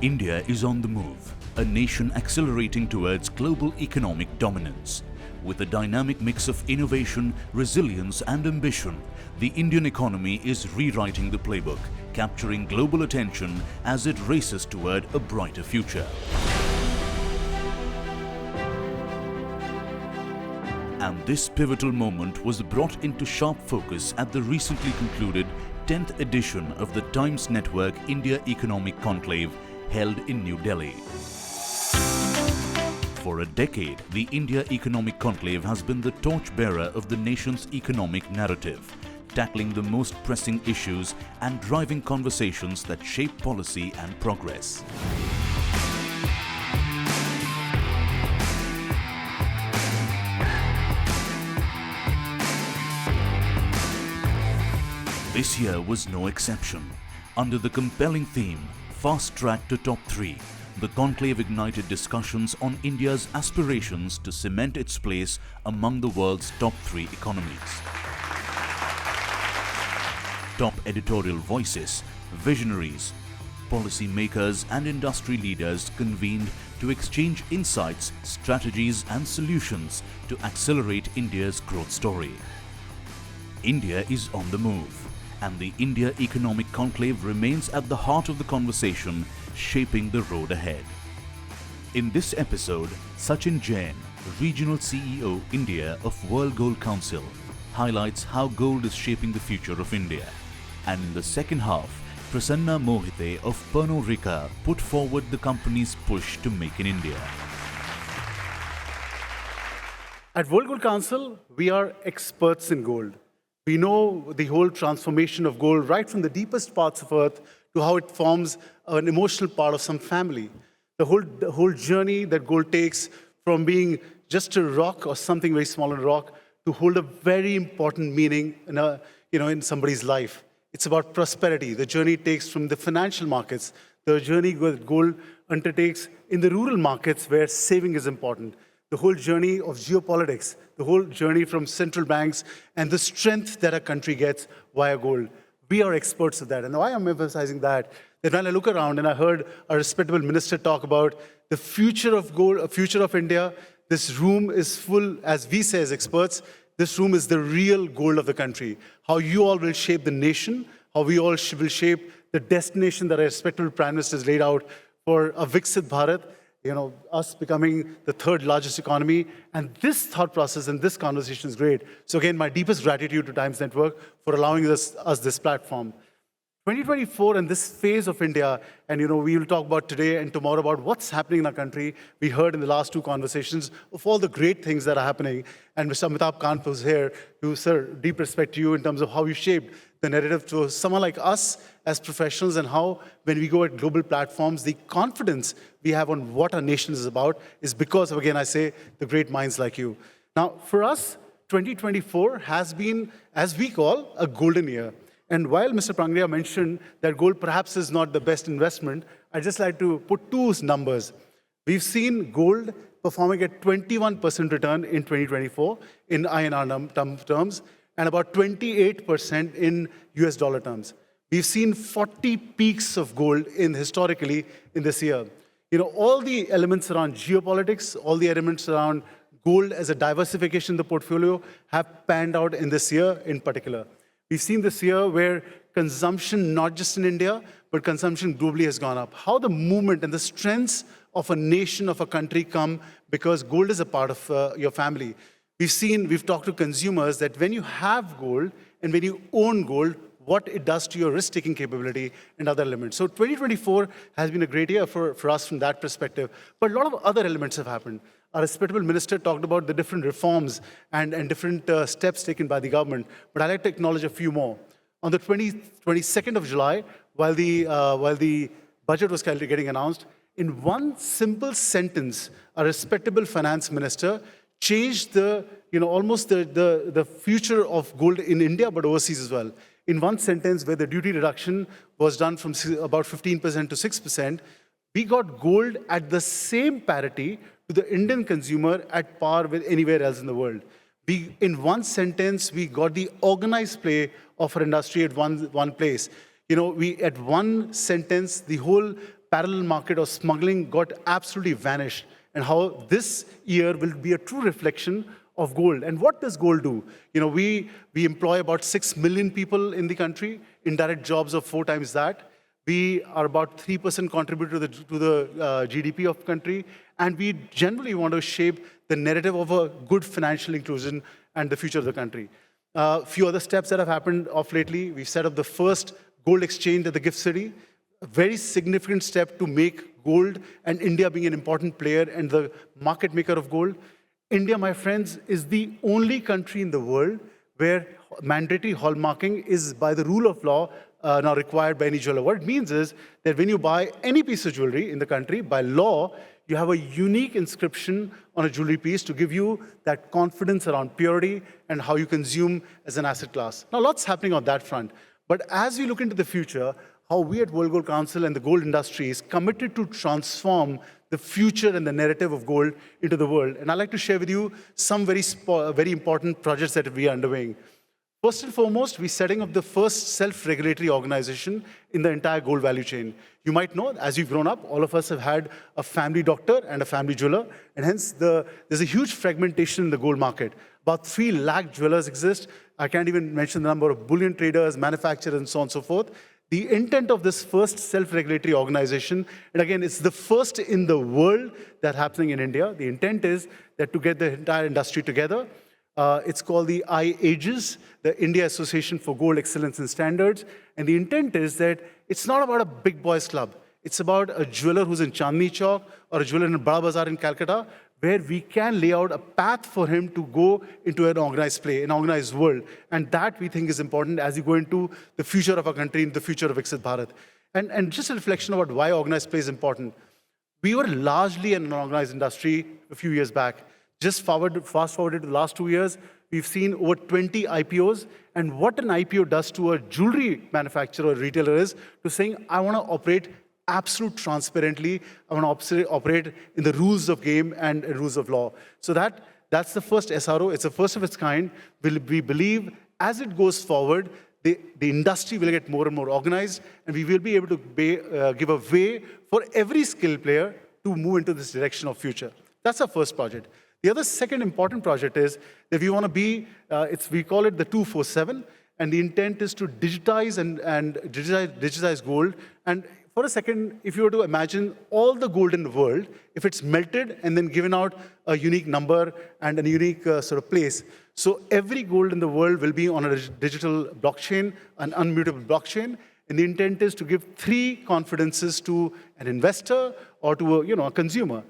India is on the move, a nation accelerating towards global economic dominance. With a dynamic mix of innovation, resilience and ambition, the Indian economy is rewriting the playbook, capturing global attention as it races toward a brighter future. And this pivotal moment was brought into sharp focus at the recently concluded 10th edition of the Times Network India Economic Conclave held in New Delhi. For a decade, the India Economic Conclave has been the torchbearer of the nation's economic narrative, tackling the most pressing issues and driving conversations that shape policy and progress. This year was no exception. Under the compelling theme, Fast Track to Top 3, the conclave ignited discussions on India's aspirations to cement its place among the world's top 3 economies. Top editorial voices, visionaries, policymakers and industry leaders convened to exchange insights, strategies and solutions to accelerate India's growth story. India is on the move, and the India Economic Conclave remains at the heart of the conversation, shaping the road ahead. In this episode, Sachin Jain, Regional CEO India of World Gold Council, highlights how gold is shaping the future of India. And in the second half, Prasanna Mohite of Pernod Ricard put forward the company's push to make in India. At World Gold Council, we are experts in gold. We know the whole transformation of gold right from the deepest parts of Earth to how it forms an emotional part of some family. The whole journey that gold takes from being just a rock or something very small in a rock to hold a very important meaning in somebody's life. It's about prosperity. The journey it takes from the financial markets, the journey that gold undertakes in the rural markets where saving is important. The whole journey of geopolitics, the whole journey from central banks and the strength that a country gets via gold. We are experts of that. And why I'm emphasizing that when I look around and I heard a respectable minister talk about the future of gold, a future of India, this room is full, as we say as experts, this room is the real gold of the country. How you all will shape the nation, how we all will shape the destination that our respectable Prime Minister has laid out for a Viksit Bharat, us becoming the third largest economy. And this thought process and this conversation is great. So again, my deepest gratitude to Times Network for allowing us this platform. 2024 and this phase of India, and we will talk about today and tomorrow about what's happening in our country. We heard in the last two conversations of all the great things that are happening. And Mr. Amitabh Kant was here. Sir, deep respect to you in terms of how you shaped the narrative to someone like us as professionals, and how when we go at global platforms, the confidence we have on what our nation is about is because of, again, I say, the great minds like you. Now, for us, 2024 has been, as we call, a golden year. And while Mr. Prangria mentioned that gold perhaps is not the best investment, I'd just like to put two numbers. We've seen gold performing at 21% return in 2024 in INR terms, and about 28% in US dollar terms. We've seen 40 peaks of gold historically in this year. All the elements around geopolitics, all the elements around gold as a diversification in the portfolio have panned out in this year in particular. We've seen this year where consumption, not just in India, but consumption globally has gone up. How the movement and the strengths of a nation, of a country come because gold is a part of your family. We've talked to consumers that when you have gold and when you own gold, what it does to your risk-taking capability and other elements. So 2024 has been a great year for us from that perspective. But a lot of other elements have happened. Our respectable minister talked about the different reforms and different steps taken by the government. But I'd like to acknowledge a few more. On the 22nd of July, while the budget was getting announced, in one simple sentence, a respectable finance minister changed almost the future of gold in India, but overseas as well. In one sentence, where the duty reduction was done from about 15% to 6%, we got gold at the same parity to the Indian consumer at par with anywhere else in the world. In one sentence, we got the organized play of our industry at one place. At one sentence, the whole parallel market or smuggling got absolutely vanished, and how this year will be a true reflection of gold. And what does gold do? We employ about 6 million people in the country, indirect jobs of 4 times that. We are about 3% contributor to the GDP of the country, and we generally want to shape the narrative of a good financial inclusion and the future of the country. A few other steps that have happened of lately. We've set up the first gold exchange at the Gift City, a very significant step to make gold and India being an important player and the market maker of gold. India, my friends, is the only country in the world where mandatory hallmarking is, by the rule of law, now required by any jeweler. What it means is that when you buy any piece of jewelry in the country, by law, you have a unique inscription on a jewelry piece to give you that confidence around purity and how you consume as an asset class. Now, lots happening on that front. But as we look into the future, how we at World Gold Council and the gold industry is committed to transform the future and the narrative of gold into the world. And I'd like to share with you some very important projects that we are undergoing. First and foremost, we're setting up the first self-regulatory organization in the entire gold value chain. You might know, as you've grown up, all of us have had a family doctor and a family jeweler, and hence there's a huge fragmentation in the gold market. About 3 lakh jewelers exist. I can't even mention the number of bullion traders, manufacturers, and so on and so forth. The intent of this first self-regulatory organization, and again, it's the first in the world that's happening in India. The intent is that to get the entire industry together. It's called the IAGES, the India Association for Gold Excellence and Standards. And the intent is that it's not about a big boys club. It's about a jeweler who's in Chandni Chowk or a jeweler in Bada Bazaar in Calcutta, where we can lay out a path for him to go into an organized play, an organized world. And that we think is important as we go into the future of our country, and the future of Viksit Bharat. And just a reflection about why organized play is important. We were largely an unorganized industry a few years back. Just fast forwarded to the last 2 years, we've seen over 20 IPOs. And what an IPO does to a jewelry manufacturer or retailer is to saying, I want to operate absolute transparently. I want to operate in the rules of game and rules of law. So that's the first SRO. It's the first of its kind. We believe as it goes forward, the industry will get more and more organized, and we will be able to give a way for every skilled player to move into this direction of future. That's our first project. The other second important project is that we want to be, we call it the 247, and the intent is to digitize and digitize gold. And for a second, if you were to imagine all the gold in the world, if it's melted and then given out a unique number and a unique sort of place, so every gold in the world will be on a digital blockchain, an unmutable blockchain. And the intent is to give 3 confidences to an investor or to a consumer.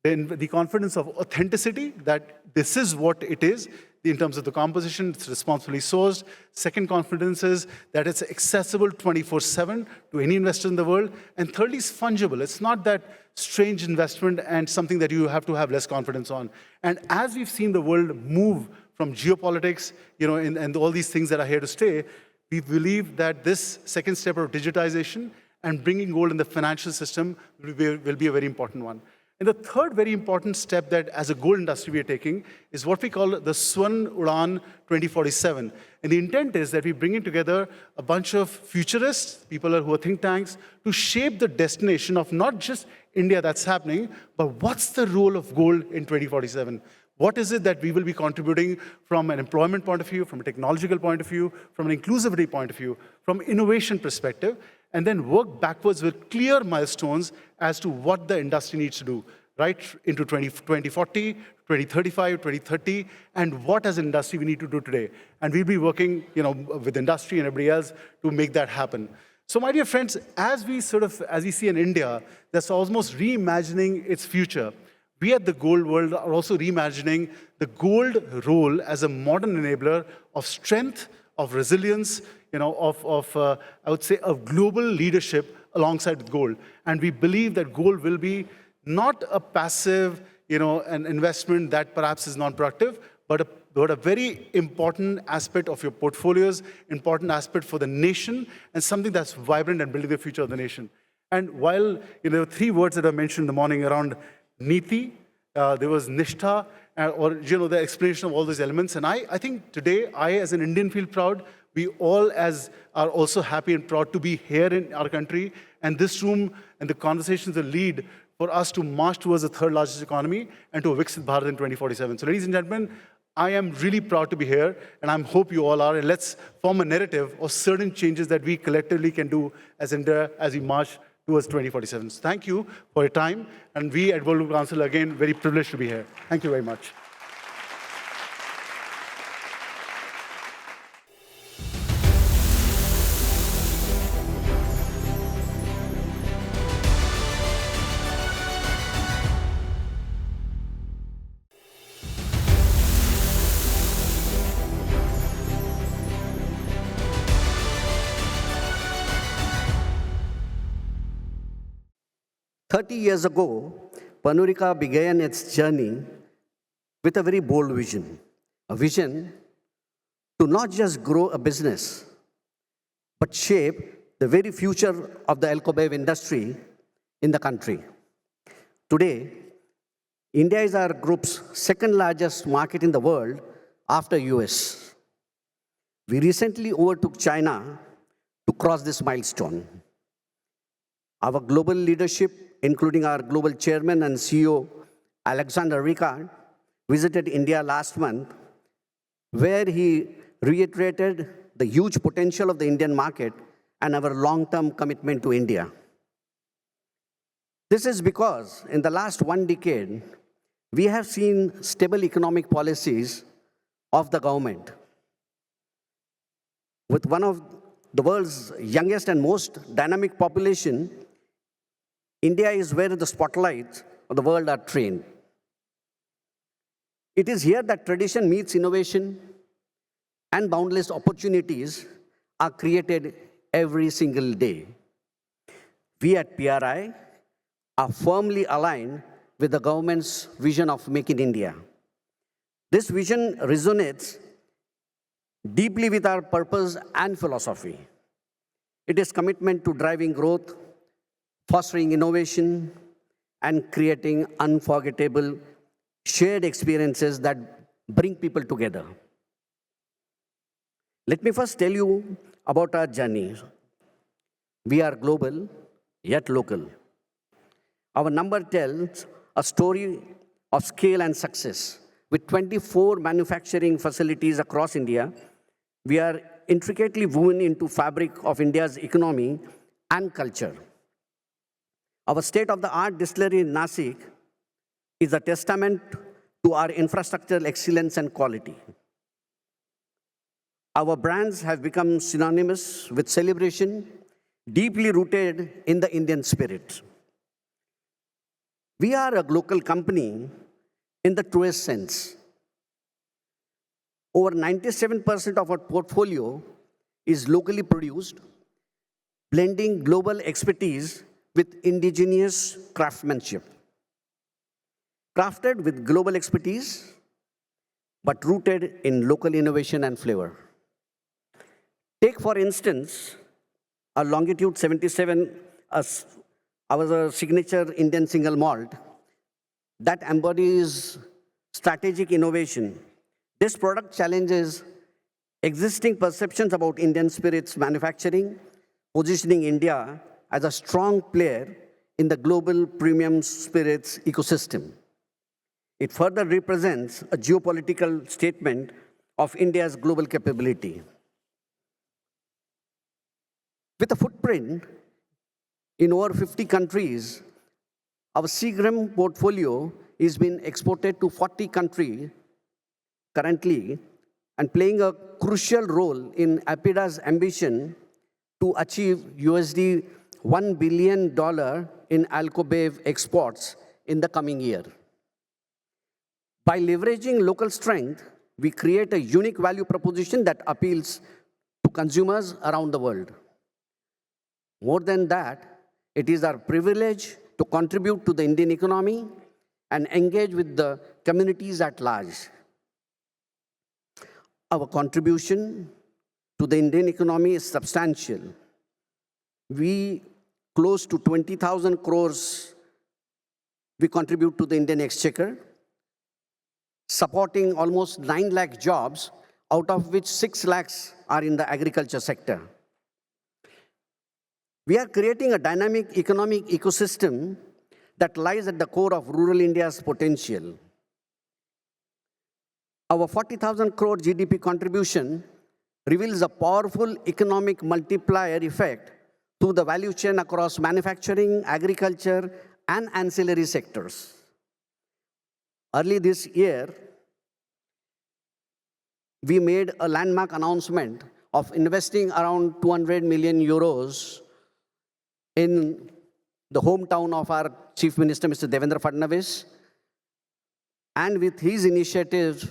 Then the confidence of authenticity, that this is what it is in terms of the composition, it's responsibly sourced. Second confidence is that it's accessible 24/7 to any investor in the world. And thirdly, it's fungible. It's not that strange investment and something that you have to have less confidence on. And as we've seen the world move from geopolitics, and all these things that are here to stay, we believe that this second step of digitization and bringing gold in the financial system will be a very important one. And the third very important step that as a gold industry we are taking is what we call the Swan Udan 2047. And the intent is that we bring in together a bunch of futurists, people who are think tanks, to shape the destination of not just India that's happening, but what's the role of gold in 2047? What is it that we will be contributing from an employment point of view, from a technological point of view, from an inclusivity point of view, from innovation perspective, and then work backwards with clear milestones as to what the industry needs to do, right into 2040, 2035, 2030, and what as an industry we need to do today. And we'll be working with industry and everybody else to make that happen. So my dear friends, as we see in India, that's almost reimagining its future. We at the gold world are also reimagining the gold role as a modern enabler of strength, of resilience, I would say, of global leadership alongside with gold. And we believe that gold will be not a passive, an investment that perhaps is non-productive, but a very important aspect of your portfolios, important aspect for the nation, and something that's vibrant and building the future of the nation. And while there were 3 words that I mentioned in the morning around Niti, there was Nishtha, or the explanation of all those elements. And I think today, I as an Indian feel proud. We all are also happy and proud to be here in our country And this room and the conversations will lead for us to march towards the third largest economy and to a Viksit Bharat in 2047. So ladies and gentlemen, I am really proud to be here, and I hope you all are. And let's form a narrative of certain changes that we collectively can do as India as we march towards 2047. So thank you for your time. And we at World Global Council, again, very privileged to be here. Thank you very much. Years ago, Pernod began its journey with a very bold vision, a vision to not just grow a business, but shape the very future of the alcohol industry in the country. Today, India is our group's second largest market in the world after US. We recently overtook China to cross this milestone. Our global leadership, including our global chairman and CEO, Alexander Ricard, visited India last month, where he reiterated the huge potential of the Indian market and our long-term commitment to India. This is because in the last 1 decade, we have seen stable economic policies of the government. With one of the world's youngest and most dynamic population, India is where the spotlights of the world are trained. It is here that tradition meets innovation and boundless opportunities are created every single day. We at PRI are firmly aligned with the government's vision of Make in India. This vision resonates deeply with our purpose and philosophy. It is commitment to driving growth, fostering innovation, and creating unforgettable shared experiences that bring people together. Let me first tell you about our journey. We are global, yet local. Our number tells a story of scale and success. With 24 manufacturing facilities across India, we are intricately woven into fabric of India's economy and culture. Our state-of-the-art distillery in Nashik is a testament to our infrastructural excellence and quality. Our brands have become synonymous with celebration, deeply rooted in the Indian spirit. We are a global company in the truest sense. Over 97% of our portfolio is locally produced, blending global expertise with indigenous craftsmanship. Crafted with global expertise, but rooted in local innovation and flavor. Take, for instance, our Longitude 77, our signature Indian single malt that embodies strategic innovation. This product challenges existing perceptions about Indian spirits manufacturing, positioning India as a strong player in the global premium spirits ecosystem. It further represents a geopolitical statement of India's global capability. With a footprint in over 50 countries, our Seagram portfolio is being exported to 40 countries currently and playing a crucial role in APIDA's ambition to achieve $1 billion in alcohol exports in the coming year. By leveraging local strength, we create a unique value proposition that appeals to consumers around the world. More than that, it is our privilege to contribute to the Indian economy and engage with the communities at large. Our contribution to the Indian economy is substantial. We close to 20,000 crores we contribute to the Indian exchequer, supporting almost 9 lakh jobs, out of which 6 lakhs are in the agriculture sector. We are creating a dynamic economic ecosystem that lies at the core of rural India's potential. Our 40,000 crore GDP contribution reveals a powerful economic multiplier effect to the value chain across manufacturing, agriculture, and ancillary sectors. Early this year, we made a landmark announcement of investing around 200 million euros in the hometown of our Chief Minister, Mr. Devendra Fadnavis. And with his initiatives,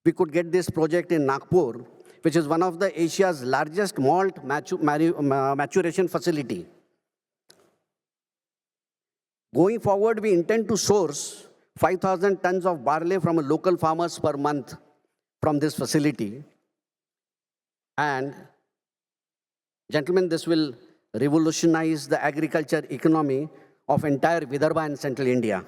we could get this project in Nagpur, which is one of the Asia's largest malt maturation facility. Going forward, we intend to source 5,000 tons of barley from local farmers per month from this facility. And gentlemen, this will revolutionize the agriculture economy of entire Vidarbha and central India.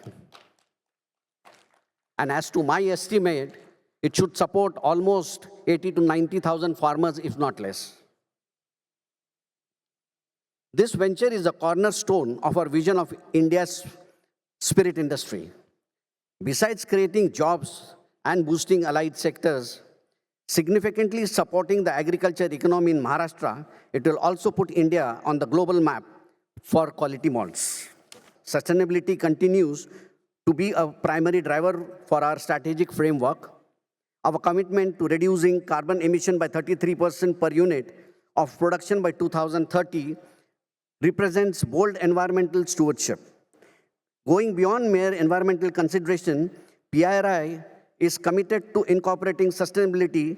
And as to my estimate, it should support almost 80 to 90,000 farmers, if not less. This venture is a cornerstone of our vision of India's spirit industry. Besides creating jobs and boosting allied sectors, significantly supporting the agriculture economy in Maharashtra, it will also put India on the global map for quality malts. Sustainability continues to be a primary driver for our strategic framework. Our commitment to reducing carbon emission by 33% per unit of production by 2030 represents bold environmental stewardship. Going beyond mere environmental consideration, PRI is committed to incorporating sustainability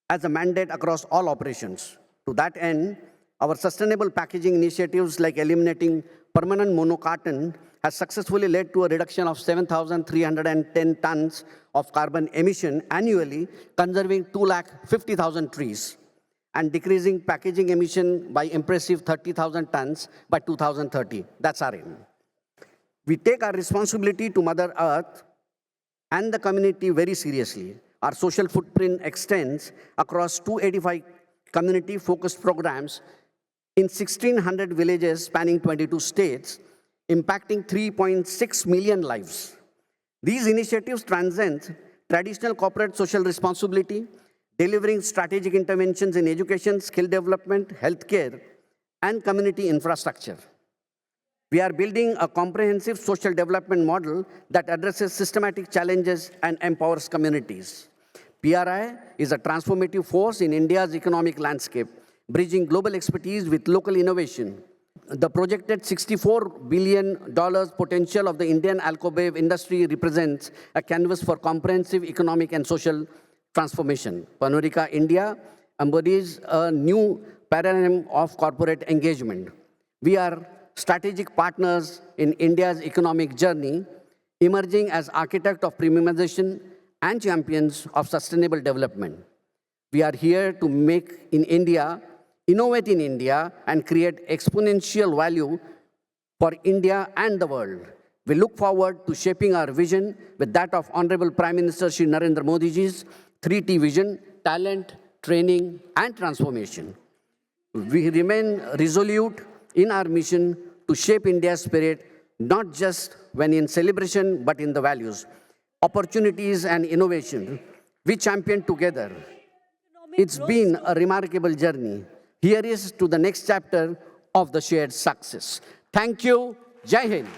as a mandate across all operations. To that end, our sustainable packaging initiatives like eliminating permanent monocarton has successfully led to a reduction of 7,310 tons of carbon emission annually, conserving 250,000 trees, and decreasing packaging emission by impressive 30,000 tons by 2030. That's our aim. We take our responsibility to Mother Earth and the community very seriously. Our social footprint extends across 285 community-focused programs in 1,600 villages spanning 22 states, impacting 3.6 million lives. These initiatives transcend traditional corporate social responsibility, delivering strategic interventions in education, skill development, healthcare, and community infrastructure. We are building a comprehensive social development model that addresses systematic challenges and empowers communities. PRI is a transformative force in India's economic landscape, bridging global expertise with local innovation. The projected $64 billion potential of the Indian alcohol industry represents a canvas for comprehensive economic and social transformation. Pernod India embodies a new paradigm of corporate engagement. We are strategic partners in India's economic journey, emerging as architects of premiumization and champions of sustainable development. We are here to make in India, innovate in India, and create exponential value for India and the world. We look forward to shaping our vision with that of Honorable Prime Minister Shri Narendra Modiji's 3T vision: talent, training, and transformation. We remain resolute in our mission to shape India's spirit, not just when in celebration, but in the values, opportunities, and innovation we champion together. It's been a remarkable journey. Here is to the next chapter of the shared success. Thank you. Jai Hind.